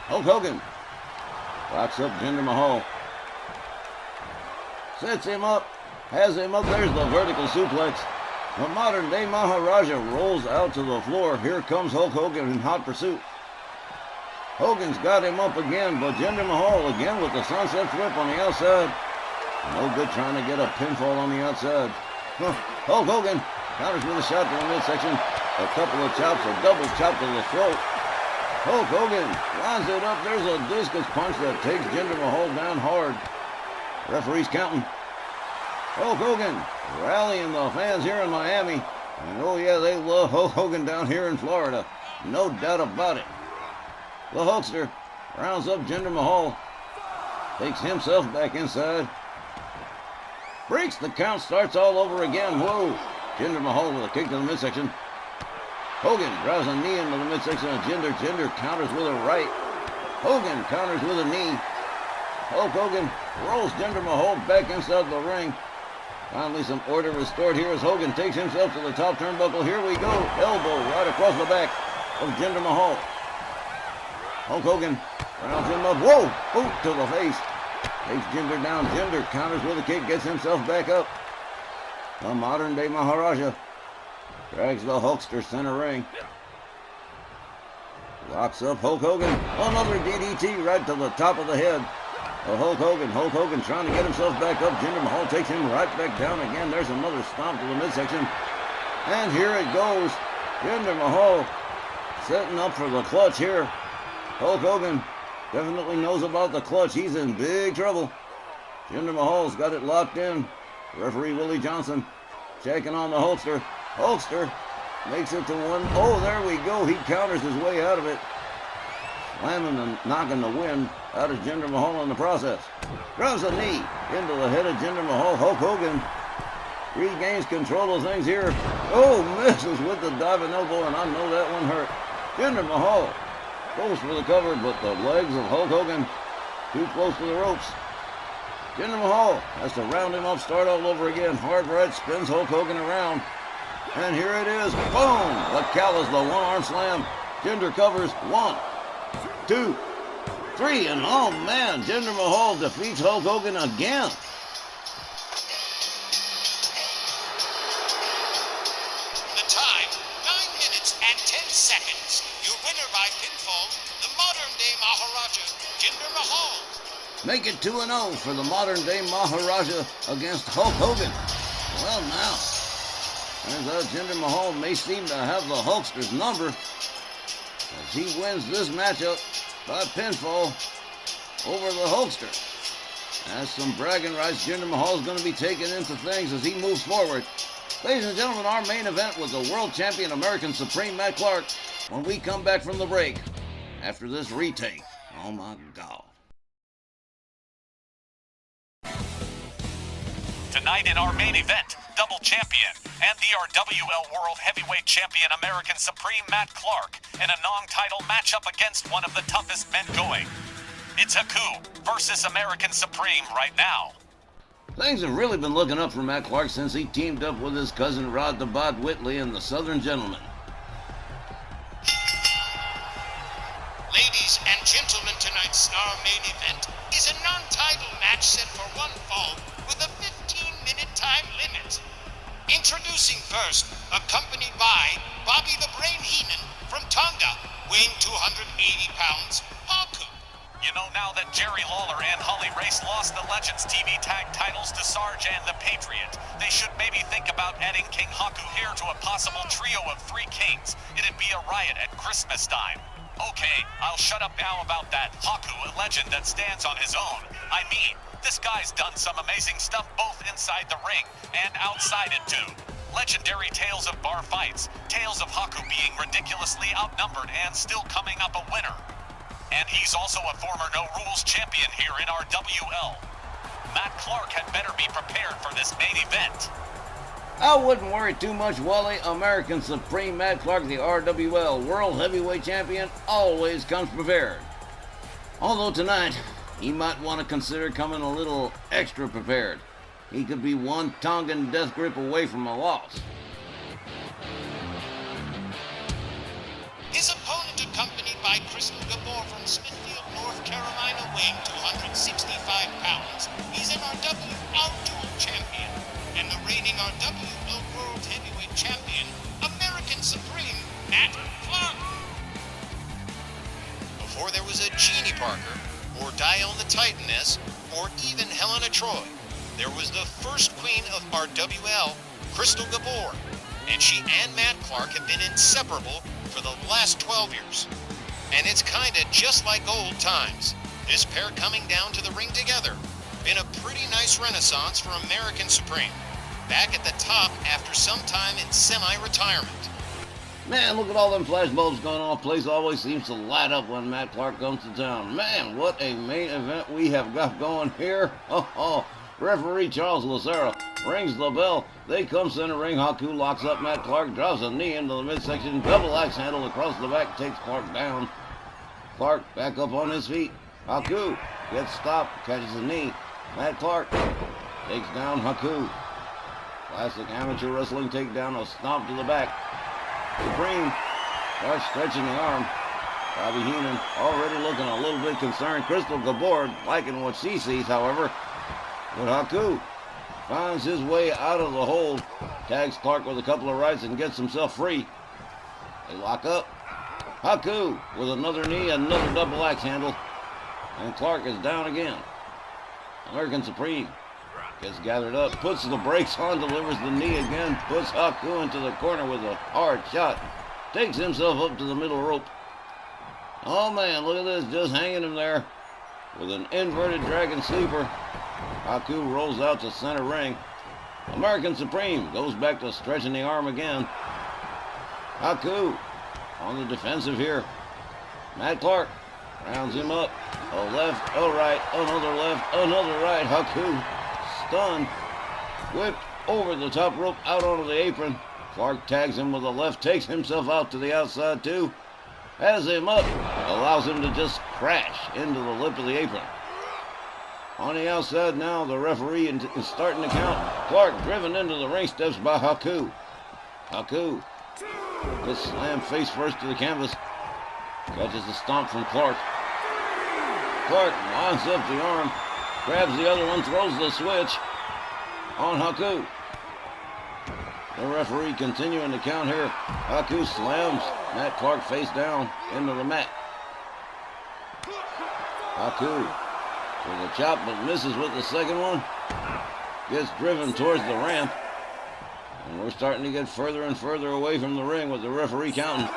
Hulk Hogan locks up Jinder Mahal. Sets him up. Has him up. There's the vertical suplex. The modern-day Maharaja rolls out to the floor. Here comes Hulk Hogan in hot pursuit. Hogan's got him up again, but Jinder Mahal again with the sunset flip on the outside. No good trying to get a pinfall on the outside. Hulk Hogan counters with a shot to the midsection. A couple of chops, a double chop to the throat. Hulk Hogan lines it up. There's a discus punch that takes Jinder Mahal down hard. Referee's counting. Hulk Hogan rallying the fans here in Miami. And oh yeah, they love Hulk Hogan down here in Florida. No doubt about it. The Hulkster rounds up Jinder Mahal. Takes himself back inside. Breaks the count, starts all over again. Whoa! Jinder Mahal with a kick to the midsection. Hogan drives a knee into the midsection of Jinder. Jinder counters with a right. Hogan counters with a knee. Hulk Hogan rolls Jinder Mahal back inside the ring. Finally some order restored here as Hogan takes himself to the top turnbuckle. Here we go. Elbow right across the back of Jinder Mahal. Hulk Hogan rounds him up. Whoa! Boot to the face. Takes Jinder down. Jinder counters with a kick. Gets himself back up. The modern-day Maharaja drags the Hulkster center ring. Locks up Hulk Hogan. Another DDT right to the top of the head of Hulk Hogan. Hulk Hogan trying to get himself back up. Jinder Mahal takes him right back down again. There's another stomp to the midsection. And here it goes. Jinder Mahal setting up for the clutch here. Hulk Hogan definitely knows about the clutch. He's in big trouble. Jinder Mahal's got it locked in. Referee Willie Johnson checking on the Hulkster. Hulkster makes it to one. Oh, there we go. He counters his way out of it. Slamming and knocking the wind out of Jinder Mahal in the process. Drives a knee into the head of Jinder Mahal. Hulk Hogan regains control of things here. Oh, misses with the diving elbow, and I know that one hurt. Jinder Mahal goes for the cover, but the legs of Hulk Hogan too close to the ropes. Jinder Mahal has to round him up, start all over again. Hard right, spins Hulk Hogan around. And here it is. Boom! The Callis, the one-arm slam. Jinder covers. 1, 2, 3. And oh man, Jinder Mahal defeats Hulk Hogan again. The time, 9 minutes and 10 seconds. Your winner by pinfall, the modern-day Maharaja, Jinder Mahal. Make it 2-0 for the modern-day Maharaja against Hulk Hogan. Well, now, turns out Jinder Mahal may seem to have the Hulkster's number as he wins this matchup by pinfall over the Hulkster. As some bragging rights, Jinder Mahal is going to be taken into things as he moves forward. Ladies and gentlemen, our main event was the World Champion American Supreme Matt Clark when we come back from the break after this retake. Oh my God. Tonight in our main event, double champion and the RWL World Heavyweight Champion American Supreme Matt Clark in a non-title matchup against one of the toughest men going. It's Haku versus American Supreme right now. Things have really been looking up for Matt Clark since he teamed up with his cousin Rod the Bod Whitley in the Southern Gentleman. Ladies and gentlemen, tonight's Snarl main event is a non-title match set for one fall with a 15-minute time limit. Introducing first, accompanied by Bobby the Brain Heenan from Tonga, weighing 280 pounds, Haku. You know, now that Jerry Lawler and Holly Race lost the Legends TV tag titles to Sarge and the Patriot, they should maybe think about adding King Haku here to a possible trio of 3 kings. It'd be a riot at Christmas time. Okay, I'll shut up now about that. Haku, a legend that stands on his own. I mean, this guy's done some amazing stuff both inside the ring and outside it too. Legendary tales of bar fights, tales of Haku being ridiculously outnumbered and still coming up a winner. And he's also a former No Rules champion here in RWL. Matt Clark had better be prepared for this main event. I wouldn't worry too much, Wally. American Supreme Matt Clark, the RWL World Heavyweight Champion, always comes prepared. Although tonight, he might want to consider coming a little extra prepared. He could be one Tongan death grip away from a loss. His opponent, accompanied by Crystal Gabor from Smithfield, North Carolina, weighing 265 pounds. He's an RWL Dual Champion and the reigning RWL World Heavyweight Champion, American Supreme Matt Clark. Before there was a Jeannie Parker, or Dione the Titaness, or even Helena Troy, there was the first queen of RWL, Crystal Gabor, and she and Matt Clark have been inseparable for the last 12 years. And it's kinda just like old times. This pair coming down to the ring together. Been a pretty nice renaissance for American Supreme. Back at the top after some time in semi-retirement. Man, look at all them flash bulbs going off. Place always seems to light up when Matt Clark comes to town. Man, what a main event we have got going here. Oh. Referee Charles Lucero rings the bell. They come center ring. Haku locks up Matt Clark, drops a knee into the midsection. Double axe handle across the back, takes Clark down. Clark back up on his feet. Haku gets stopped, catches a knee. Matt Clark takes down Haku. Classic amateur wrestling takedown, a stomp to the back. Supreme starts stretching the arm. Bobby Heenan already looking a little bit concerned. Crystal Gabor liking what she sees, however. But Haku finds his way out of the hold, tags Clark with a couple of rights and gets himself free. They lock up. Haku with another knee, another double axe handle, and Clark is down again. American Supreme gets gathered up, puts the brakes on, delivers the knee again, puts Haku into the corner with a hard shot, takes himself up to the middle rope. Oh man, look at this, just hanging him there with an inverted dragon sleeper. Haku rolls out to center ring. American Supreme goes back to stretching the arm again. Haku on the defensive here. Matt Clark rounds him up. A left, a right, another left, another right. Haku stunned, whipped over the top rope out onto the apron. Clark tags him with a left, takes himself out to the outside too. Has him up, allows him to just crash into the lip of the apron. On the outside now, the referee is starting to count. Clark driven into the ring steps by Haku. Haku gets slammed face first to the canvas. Catches the stomp from Clark. Clark lines up the arm, grabs the other one, throws the switch on Haku. The referee continuing to count here. Haku slams Matt Clark face down into the mat. Haku with a chop but misses with the second one. Gets driven towards the ramp. And we're starting to get further and further away from the ring with the referee counting.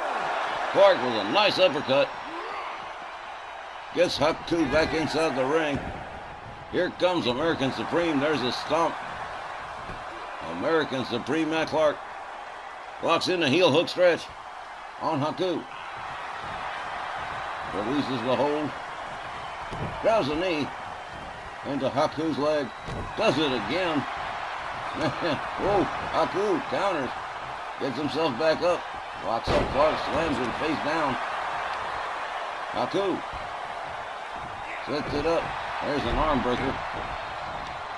Clark with a nice uppercut. Gets Haku back inside the ring. Here comes American Supreme. There's a stomp. American Supreme Matt Clark locks in the heel hook stretch on Haku. Releases the hold. Grabs a knee into Haku's leg. Does it again. Whoa, Haku counters. Gets himself back up. Locks up Clark, slams him face down. Haku sets it up. There's an arm breaker.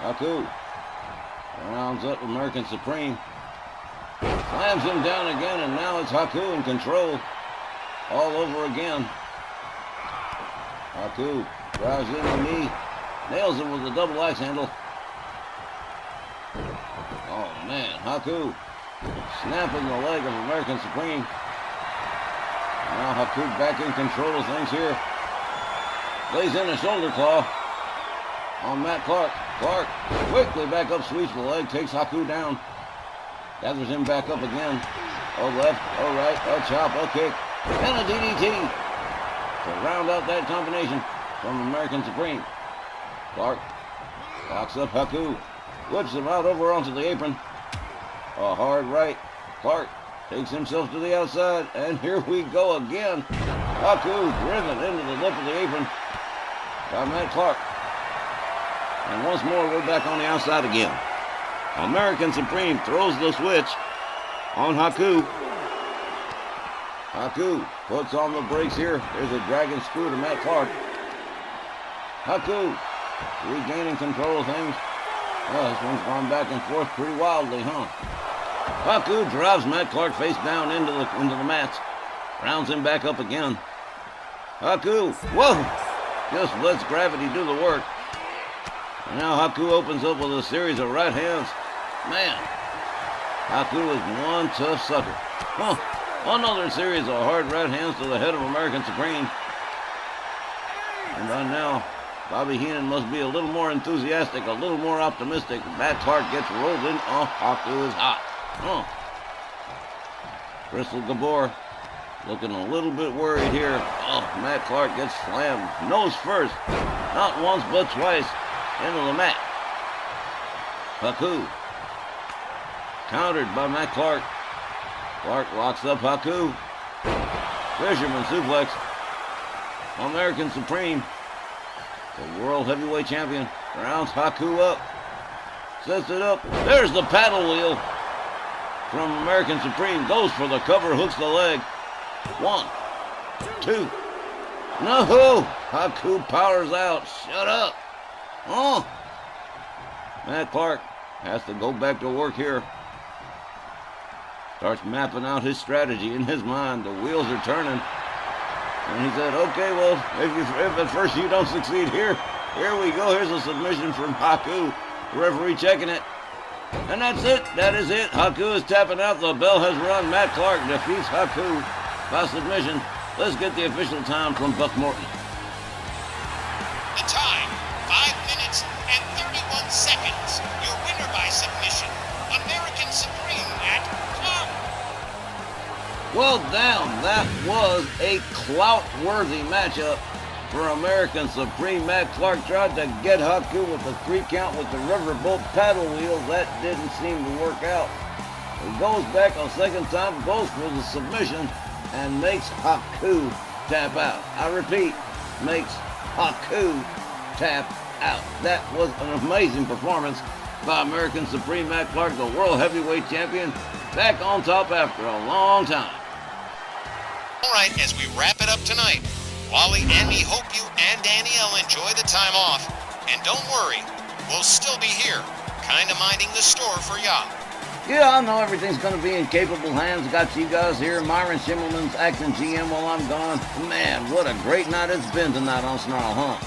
Haku rounds up American Supreme. Slams him down again, and now it's Haku in control. All over again. Haku drives in the knee. Nails him with the double axe handle. Oh man, Haku snapping the leg of American Supreme. Now Haku back in control of things here. Lays in a shoulder claw on Matt Clark. Clark quickly back up, sweeps the leg, takes Haku down. Gathers him back up again. Oh left, oh right, a chop, a kick, and a DDT to round out that combination from American Supreme. Clark locks up Haku, whips him out over onto the apron. A hard right. Clark takes himself to the outside, and here we go again. Haku driven into the lip of the apron by Matt Clark. And once more, we're back on the outside again. American Supreme throws the switch on Haku. Haku puts on the brakes here. There's a dragon screw to Matt Clark. Haku regaining control of things. Well, this one's gone back and forth pretty wildly, huh? Haku drives Matt Clark face down into the mats. Rounds him back up again. Haku, whoa! Just lets gravity do the work. And now Haku opens up with a series of right hands. Man, Haku is one tough sucker. Huh. Another series of hard right hands to the head of American Supreme. And by now, Bobby Heenan must be a little more enthusiastic, a little more optimistic. Matt Clark gets rolled in. Oh, Haku is hot. Oh. Crystal Gabor looking a little bit worried here. Oh, Matt Clark gets slammed nose first. Not once, but twice into the mat. Haku countered by Matt Clark. Clark locks up Haku. Fisherman suplex. American Supreme, the World Heavyweight Champion, rounds Haku up. Sets it up. There's the paddle wheel from American Supreme. Goes for the cover, hooks the leg. 1, 2. No! Haku powers out. Shut up. Oh! Matt Clark has to go back to work here. Starts mapping out his strategy in his mind. The wheels are turning. And he said, okay, well, if at first you don't succeed here we go. Here's a submission from Haku. The referee checking it. And that's it. That is it. Haku is tapping out. The bell has run. Matt Clark defeats Haku by submission. Let's get the official time from Buck Morton. The time, 5 minutes and 31 seconds. Your winner by submission, American Supreme Matt Clark. Well, damn, that was a clout-worthy matchup for American Supreme. Matt Clark tried to get Haku with the 3 count with the riverboat paddle wheel. That didn't seem to work out. He goes back a second time, goes for the submission, and makes Haku tap out. I repeat, makes Haku tap out. That was an amazing performance by American Supreme Matt Clark, the World Heavyweight Champion. back on top after a long time. All right, as we wrap it up tonight, Wally and me hope you and Danielle enjoy the time off. And don't worry, we'll still be here, kind of minding the store for ya. Yeah, I know everything's going to be in capable hands. Got you guys here. Myron Schimmelman's acting GM while I'm gone. Man, what a great night it's been tonight on Snarl, huh?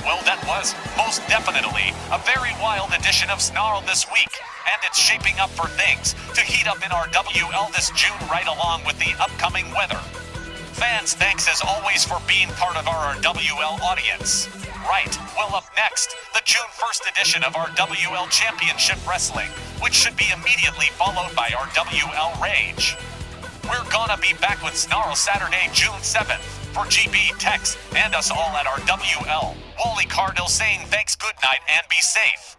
Well, that was most definitely a very wild edition of Snarl this week. And it's shaping up for things to heat up in our WL this June right along with the upcoming weather. Fans, thanks as always for being part of our WL audience. Right, well up next, the June 1st edition of our WL Championship Wrestling, which should be immediately followed by our WL Rage. We're gonna be back with Snarl Saturday, June 7th. For GB, Tex, and us all at our WL. Wally Cardinal saying thanks, good night, and be safe.